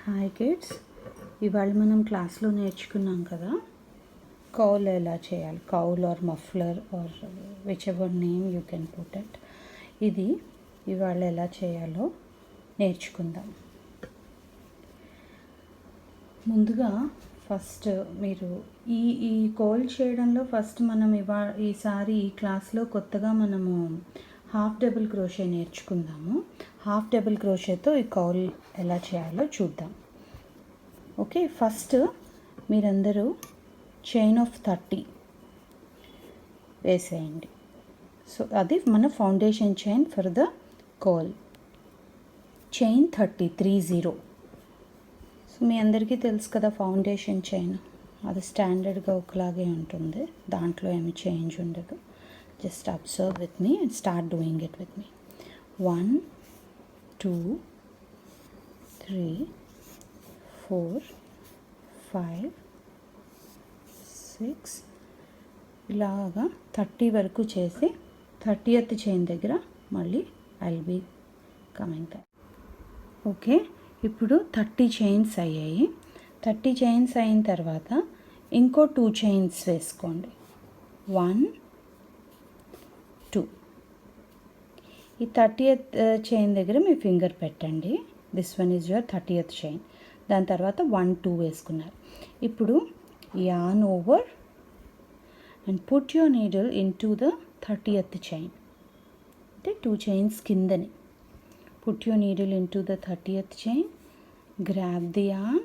Hi kids, ఇవాళ మనం క్లాస్లో నేర్చుకున్నాం కదా కౌల్ ఎలా చేయాలి. Cowl or muffler or whichever name you can put it. ఇది ఇవాళ ఎలా చేయాలో నేర్చుకుందాం. ముందుగా ఫస్ట్ మీరు ఈ కౌల్ చేయడంలో ఫస్ట్ మనం ఈసారి ఈ క్లాస్లో కొత్తగా మనము హాఫ్ డబుల్ క్రోషే నేర్చుకుందాము. హాఫ్ డబుల్ క్రోషేతో ఈ కౌల్ ఎలా చేయాలో చూద్దాం. ఓకే, ఫస్ట్ మీరందరూ చైన్ ఆఫ్ 30 వేసేయండి. సో అది మన foundation chain for the cowl. Chain 30. So మీ అందరికీ తెలుసు కదా ఫౌండేషన్ చైన్, అది స్టాండర్డ్గా ఒకలాగే ఉంటుంది, దాంట్లో ఏమి చేంజ్ ఉండదు. Just observe with me and start doing it with me. 1 2 3 4 5 6 ఇలాగా 30 వరకు చేసి 30th చైన్ దగ్గర మళ్ళీ I'll be coming back. Okay, ఇప్పుడు 30 చైన్స్ అయ్యాయి. 30 చైన్స్ అయిన తర్వాత ఇంకో 2 చైన్స్ వేసుకోండి. 1 2. ఈ 30th చైన్ దగ్గర మీ ఫింగర్ పెట్టండి. This one is your 30th chain. దాని తర్వాత 1 2 వేసుకున్నారు. ఇప్పుడు yarn over and put your needle into the 30th chain. అంటే 2 చైన్స్ కిందని put your needle into the 30th chain. Grab the yarn,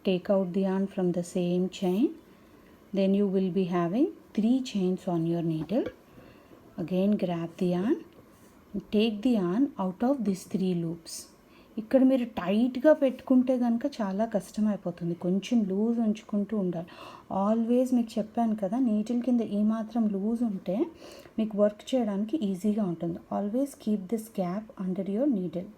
take out the yarn from the same chain. Then you will be having 3 chains on your needle. Again grab the yarn, take the yarn out of these 3 loops. ఇక్కడ మీరు టైట్గా పెట్టుకుంటే కనుక చాలా కష్టం అయిపోతుంది, కొంచెం loose ఉంచుకుంటూ ఉండాలి. ఆల్వేస్ మీకు చెప్పాను కదా, నీటిల్ కింద ఏమాత్రం లూజ్ ఉంటే మీకు వర్క్ చేయడానికి ఈజీగా ఉంటుంది. Always keep this gap under your needle.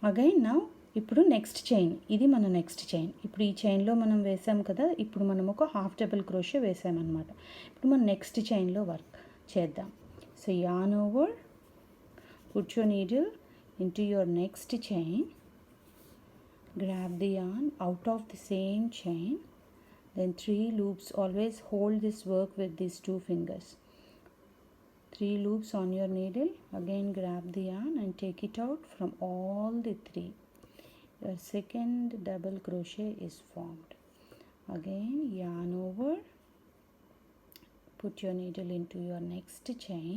Again now ఇప్పుడు నెక్స్ట్ చైన్, ఇది మన నెక్స్ట్ చైన్. ఇప్పుడు ఈ చైన్లో మనం వేసాం కదా, ఇప్పుడు మనం ఒక హాఫ్ డబుల్ క్రోషే వేసామన్నమాట. ఇప్పుడు మనం నెక్స్ట్ చైన్లో వర్క్ చేద్దాం. So yarn over, put your needle into your next chain, grab the yarn out of the same chain, then 3 loops. Always hold this work with these 2 fingers. 3 loops on your needle. Again grab the yarn and take it out from all the 3. Your second double crochet is formed. Again yarn over, put your needle into your next chain.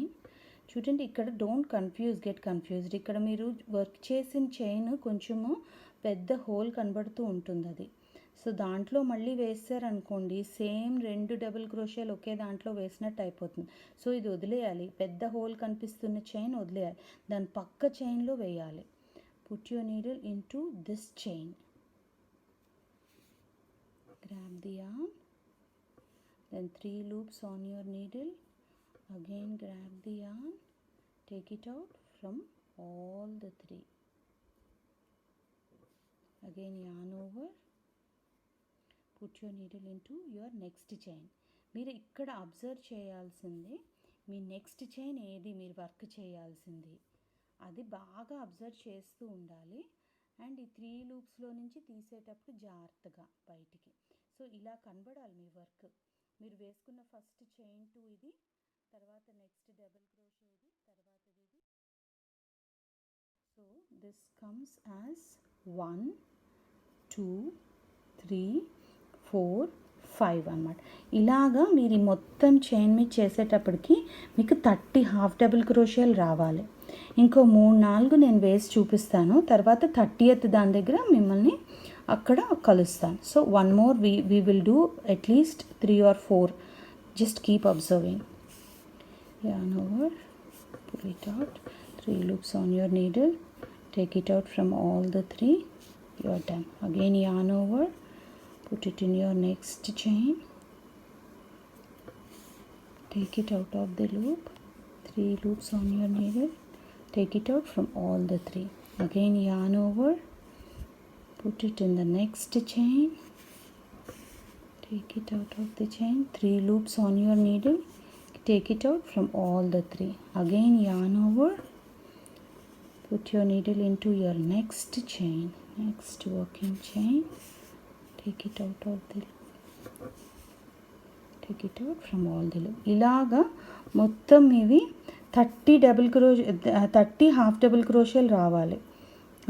చూడండి, ఇక్కడ don't get confused. ఇక్కడ మీరు work చేసిన chain కొంచెము పెద్ద whole కనబడుతూ ఉంటుంది అది. సో దాంట్లో మళ్ళీ వేసారనుకోండి, సేమ్ 2 డబుల్ క్రోషేలు ఒకే దాంట్లో వేసినట్టు అయిపోతుంది. సో ఇది వదిలేయాలి, పెద్ద హోల్ కనిపిస్తున్న చైన్ వదిలేయాలి, దాని పక్క చైన్లో వేయాలి. Put your needle in to this chain, grab the yarn, then 3 loops on your needle. Again grab the yarn, take it out from all the 3. Again yarn over, put your needle into your next chain. మీరు ఇక్కడ observe చేయాల్సింది మీ next chain ఏది మీరు work చేయాల్సింది, అది బాగా observe చేస్తూ ఉండాలి. అండ్ ఈ 3 లూప్స్లో నుంచి తీసేటప్పుడు జాగ్రత్తగా బయటికి. సో ఇలా కనబడాలి మీ వర్క్. మీరు వేసుకున్న ఫస్ట్ చైన్ 2 ఇది, తర్వాత నెక్స్ట్ డబుల్ క్రోషే ఇది, తర్వాతది ఇది. సో దిస్ కమ్స్ యాజ్ 1 2 3 4 5 అన్నమాట. ఇలాగా మీరు మొత్తం చైన్ మీద చేసేటప్పటికి మీకు 30 హాఫ్ డబుల్ క్రోషేలు రావాలి. ఇంకో 3-4 నేను వేసి చూపిస్తాను, తర్వాత 30th దాని దగ్గర మిమ్మల్ని అక్కడ కలుస్తాను. So 1 more we will do at least 3 or 4. Just keep observing. Yarn over, pull it out, 3 loops on your needle, take it out from all the 3. You are done. Again yarn over, put it in your next chain, take it out of the loop, 3 loops on your needle, take it out from all the 3. Again yarn over, put it in the next chain, take it out of the chain, 3 loops on your needle, take it out from all the 3. Again yarn over, put your needle into your next chain, next working chain, take it out of the take it out from all the loop. ఇలాగా మొత్తం ఇవి 30 half double క్రోషేలు రావాలి.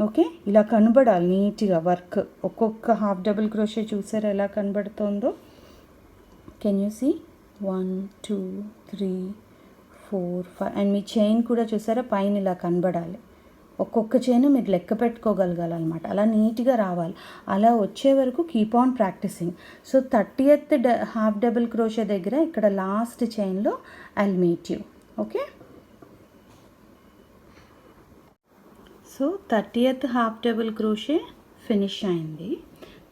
Okay, ఇలా కనబడాలి నీట్గా work. ఒక్కొక్క half double crochet చూసారా ఎలా కనబడుతుందో? కెన్ యూ సీ 1 2 3 4 5 అండ్ మీ చైన్ కూడా చూసారా పైన ఇలా కనబడాలి. ఒక్కొక్క చైన్ మీరు లెక్క పెట్టుకోగలగాలన్నమాట. అలా నీట్గా రావాలి. అలా వచ్చే వరకు keep on practising. So 30th half double crochet దగ్గర ఇక్కడ లాస్ట్ చైన్లో I'll meet you. Okay, so 30th half double crochet finish అయింది.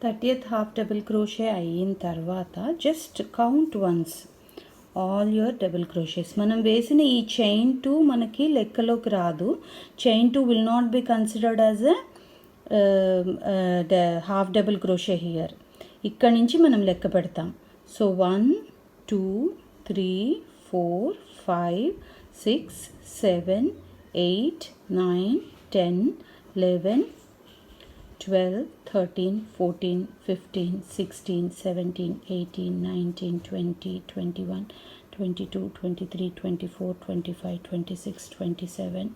30th హాఫ్ డబుల్ క్రోషే అయిన తర్వాత just count once all your double crochets. మనం వేసిన ఈ చైన్ 2 మనకి లెక్కలోకి రాదు. Chain 2 will not be considered as a half double crochet here. ఇక్కడ నుంచి మనం లెక్క పెడతాం. సో 1 2 3 4 5 6 7 8 9 10 11 12 13 14 15 16 17 18 19 20 21 22 23 24 25 26 27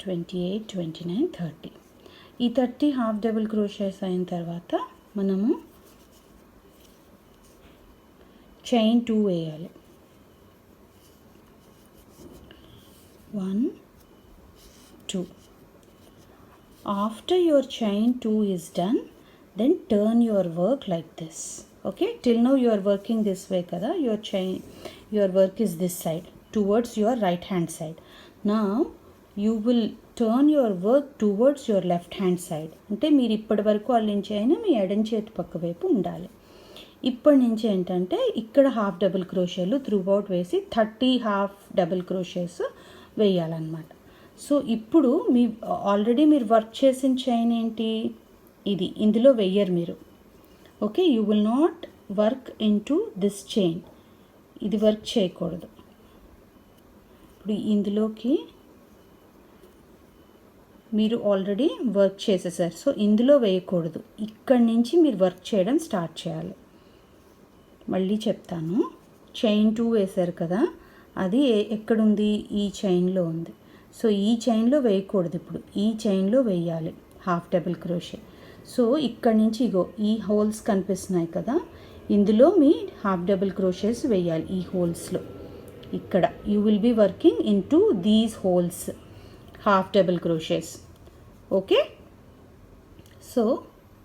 28 29 30. ఈ 30 హాఫ్ డబుల్ క్రోషేస్ అయిన తర్వాత మనము చైన్ 2 వేయాలి. 1 2. After your chain 2 is done, then turn your work like this. Okay, till now you are working this way kada, your work is this side towards your right hand side. Now you will turn your work towards your left hand side. అంటే మీరు ఇప్పటి వరకు అల్లించి అయినా మీ ఎడం చేతి పక్క వైపు ఉండాలి. ఇప్పటి నుంచి ఏంటంటే ఇక్కడ హాఫ్ డబుల్ క్రోషేలు త్రూ అవుట్ వేసి 30 హాఫ్ డబుల్ క్రోషేస్ వేయాలన్నమాట. సో ఇప్పుడు ఆల్రెడీ మీరు వర్క్ చేసిన చైన్ ఏంటి ఇది, ఇందులో వెయ్యరు మీరు. Okay, you will not work in to this chain. ఇది వర్క్ చేయకూడదు. ఇప్పుడు ఇందులోకి మీరు ఆల్రెడీ వర్క్ చేసేసారు. సో ఇందులో వేయకూడదు. ఇక్కడి నుంచి మీరు వర్క్ చేయడం స్టార్ట్ చేయాలి. మళ్ళీ చెప్తాను. చైన్ 2 వేశారు కదా, అది ఎక్కడుంది? ఈ చైన్లో ఉంది. సో ఈ చైన్లో వేయకూడదు. ఇప్పుడు ఈ చైన్లో వేయాలి హాఫ్ డబుల్ క్రోషే. సో ఇక్కడి నుంచి ఇగో ఈ హోల్స్ కనిపిస్తున్నాయి కదా, ఇందులో మీ హాఫ్ డబుల్ క్రోషేస్ వేయాలి. ఈ హోల్స్లో ఇక్కడ you will be working into these holes half double crochets. Okay, so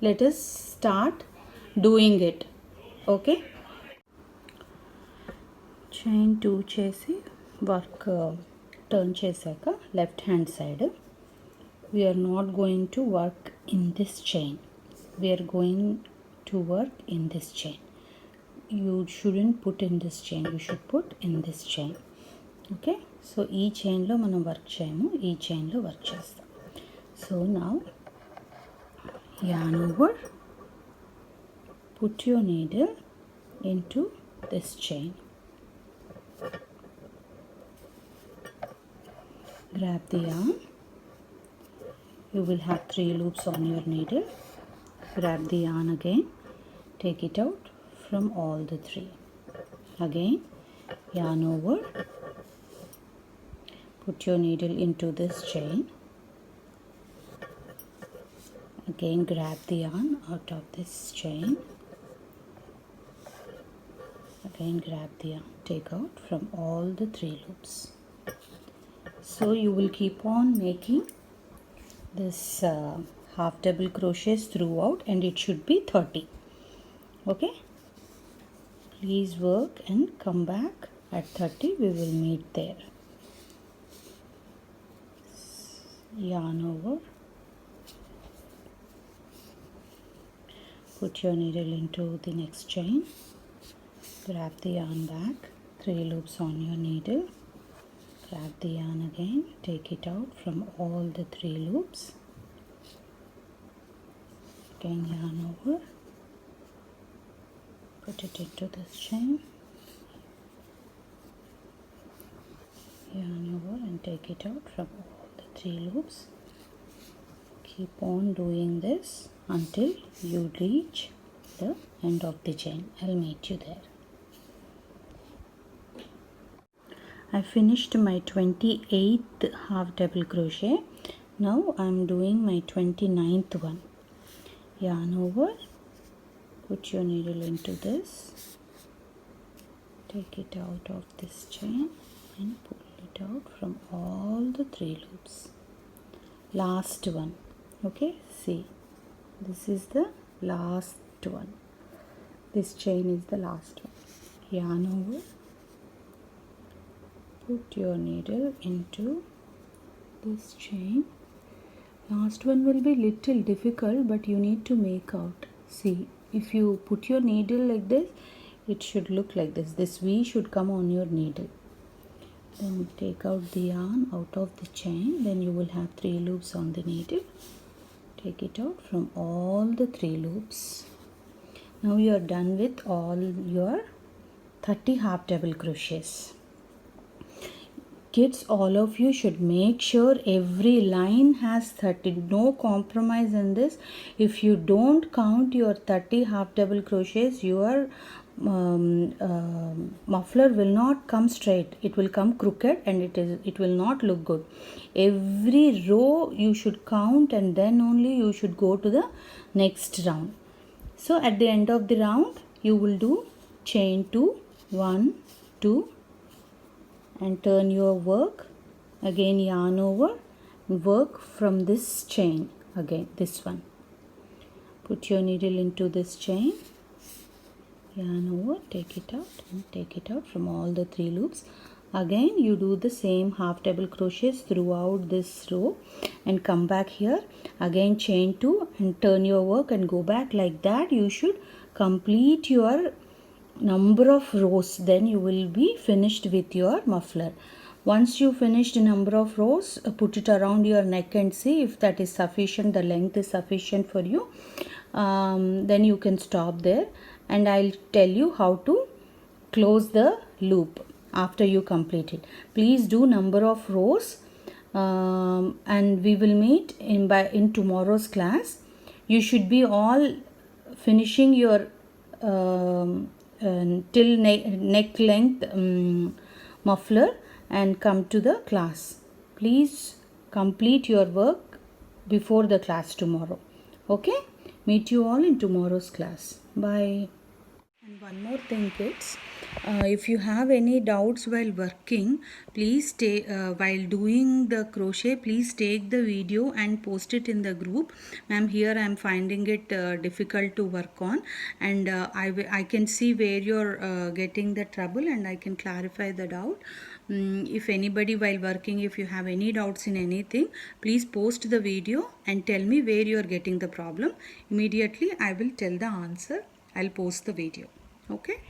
let us start doing it. Okay, chain 2 చేసి వర్క్ టర్న్ చేశాక left hand side we're not going to work in this chain, we're going to work in this chain. You shouldn't put in this chain, you should put in this chain. Okay, so ఈ చైన్లో మనం work చేయము, ఈ చైన్లో work చేస్తాం. So now yarn over, put your needle into this chain, grab the yarn. You will have 3 loops on your needle. Grab the yarn again, take it out from all the 3. Again yarn over, put your needle into this chain. Again grab the yarn out of this chain. Again grab the yarn, take out from all the 3 loops. So you will keep on making this half double crochets throughout, and it should be 30. Okay, please work and come back at 30. We will meet there. Yarn over, put your needle into the next chain, grab the yarn back, 3 loops on your needle, grab the yarn again, take it out from all the 3 loops, again yarn over, put it into this chain, yarn over and take it out from all the 3 loops. Keep on doing this until you reach the end of the chain. I'll meet you there. I finished my 28th half double crochet. Now I'm doing my 29th one. Yarn over, put your needle into this, take it out of this chain and pull it out from all the 3 loops. Last one. Okay, see, this is the last one. This chain is the last one. Yarn over, put your needle into this chain. Last one will be little difficult, but you need to make out. See, if you put your needle like this, it should look like this. This V should come on your needle. Then take out the yarn out of the chain. Then you will have 3 loops on the needle. Take it out from all the 3 loops. Now you are done with all your 30 half double crochets. Kids, all of you should make sure every line has 30. No compromise in this. If you don't count your 30 half double crochets, your muffler will not come straight. It will come crooked and it will not look good. Every row you should count, and then only you should go to the next round. So at the end of the round you will do chain 2, 1, 2, and turn your work. Again yarn over, work from this chain, again this one. Put your needle into this chain, yarn over, take it out and take it out from all the 3 loops. Again you do the same half double crochets throughout this row and come back here. Again chain 2 and turn your work and go back. Like that you should complete your number of rows. Then you will be finished with your muffler. Once you finished number of rows, put it around your neck and see if that is sufficient, the length is sufficient for you. Then you can stop there, and I'll tell you how to close the loop after you complete it. Please do number of rows, and we will meet in tomorrow's class. You should be all finishing your till neck length muffler and come to the class. Please complete your work before the class tomorrow. Okay, meet you all in tomorrow's class. Bye. And one more thing, kids, if you have any doubts while working, please while doing the crochet, please take the video and post it in the group. Ma'am, here I am finding it difficult to work on, and I can see where you're getting the trouble, and I can clarify the doubt. If anybody while working, if you have any doubts in anything, please post the video and tell me where you are getting the problem. Immediately I will tell the answer. I'll post the video. Okay.